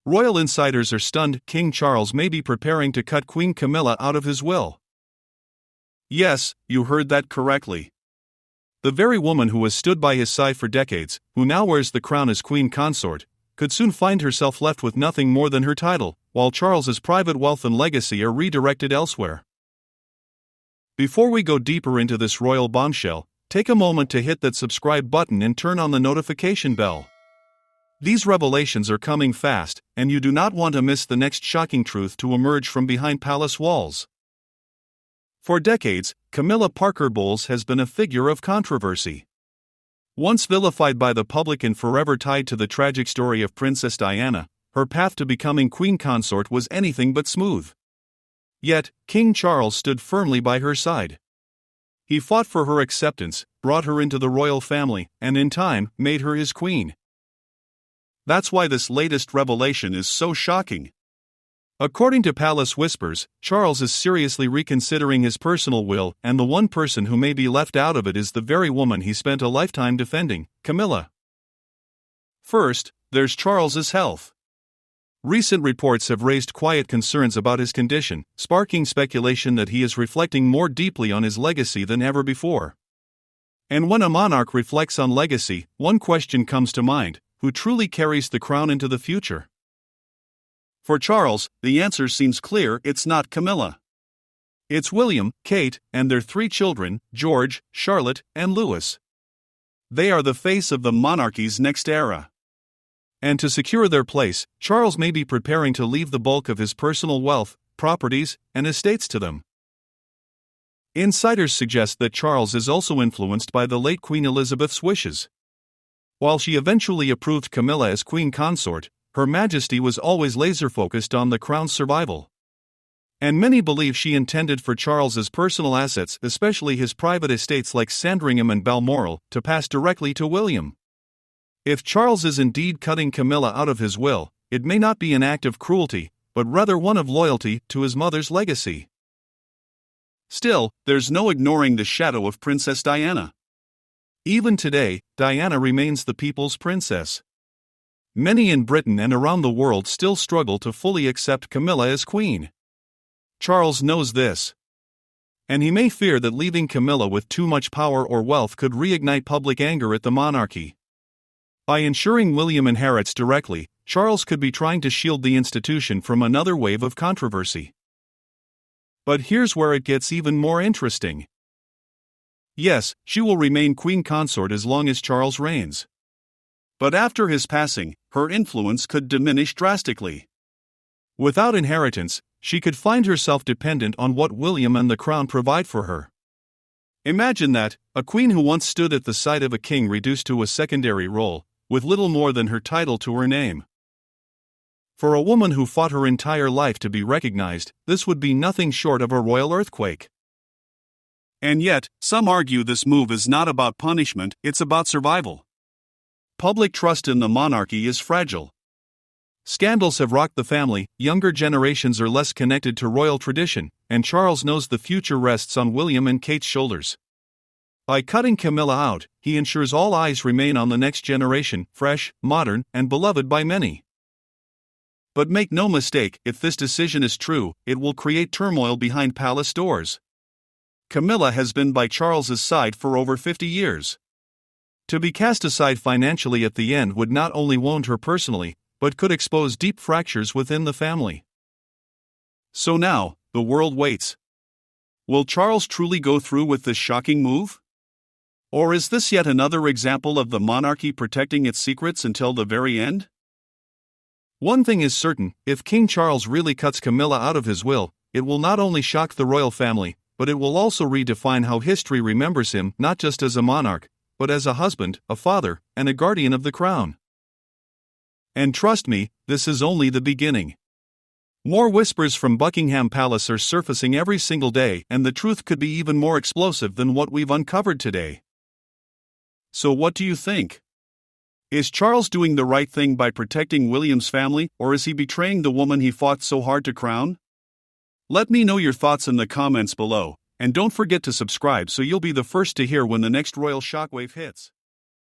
Royal insiders are stunned. King Charles may be preparing to cut Queen Camilla out of his will. Yes, you heard that correctly. The very woman who has stood by his side for decades, who now wears the crown as Queen Consort, could soon find herself left with nothing more than her title, while Charles's private wealth and legacy are redirected elsewhere. Before we go deeper into this royal bombshell, take a moment to hit that subscribe button and turn on the notification bell. These revelations are coming fast, and you do not want to miss the next shocking truth to emerge from behind palace walls. For decades, Camilla Parker Bowles has been a figure of controversy. Once vilified by the public and forever tied to the tragic story of Princess Diana, her path to becoming Queen Consort was anything but smooth. Yet, King Charles stood firmly by her side. He fought for her acceptance, brought her into the royal family, and in time, made her his queen. That's why this latest revelation is so shocking. According to Palace Whispers, Charles is seriously reconsidering his personal will, and the one person who may be left out of it is the very woman he spent a lifetime defending, Camilla. First, there's Charles's health. Recent reports have raised quiet concerns about his condition, sparking speculation that he is reflecting more deeply on his legacy than ever before. And when a monarch reflects on legacy, one question comes to mind: who truly carries the crown into the future? For Charles, the answer seems clear: it's not Camilla. It's William, Kate, and their 3 children, George, Charlotte, and Louis. They are the face of the monarchy's next era. And to secure their place, Charles may be preparing to leave the bulk of his personal wealth, properties, and estates to them. Insiders suggest that Charles is also influenced by the late Queen Elizabeth's wishes. While she eventually approved Camilla as Queen Consort, Her Majesty was always laser-focused on the crown's survival. And many believe she intended for Charles's personal assets, especially his private estates like Sandringham and Balmoral, to pass directly to William. If Charles is indeed cutting Camilla out of his will, it may not be an act of cruelty, but rather one of loyalty to his mother's legacy. Still, there's no ignoring the shadow of Princess Diana. Even today, Diana remains the people's princess. Many in Britain and around the world still struggle to fully accept Camilla as queen. Charles knows this. And he may fear that leaving Camilla with too much power or wealth could reignite public anger at the monarchy. By ensuring William inherits directly, Charles could be trying to shield the institution from another wave of controversy. But here's where it gets even more interesting. Yes, she will remain Queen Consort as long as Charles reigns. But after his passing, her influence could diminish drastically. Without inheritance, she could find herself dependent on what William and the crown provide for her. Imagine that, a queen who once stood at the side of a king reduced to a secondary role, with little more than her title to her name. For a woman who fought her entire life to be recognized, this would be nothing short of a royal earthquake. And yet, some argue this move is not about punishment, it's about survival. Public trust in the monarchy is fragile. Scandals have rocked the family, younger generations are less connected to royal tradition, and Charles knows the future rests on William and Kate's shoulders. By cutting Camilla out, he ensures all eyes remain on the next generation, fresh, modern, and beloved by many. But make no mistake, if this decision is true, it will create turmoil behind palace doors. Camilla has been by Charles's side for over 50 years. To be cast aside financially at the end would not only wound her personally, but could expose deep fractures within the family. So now, the world waits. Will Charles truly go through with this shocking move? Or is this yet another example of the monarchy protecting its secrets until the very end? One thing is certain, if King Charles really cuts Camilla out of his will, it will not only shock the royal family, but it will also redefine how history remembers him, not just as a monarch, but as a husband, a father, and a guardian of the crown. And trust me, this is only the beginning. More whispers from Buckingham Palace are surfacing every single day, and the truth could be even more explosive than what we've uncovered today. So what do you think? Is Charles doing the right thing by protecting William's family, or is he betraying the woman he fought so hard to crown? Let me know your thoughts in the comments below, and don't forget to subscribe so you'll be the first to hear when the next royal shockwave hits.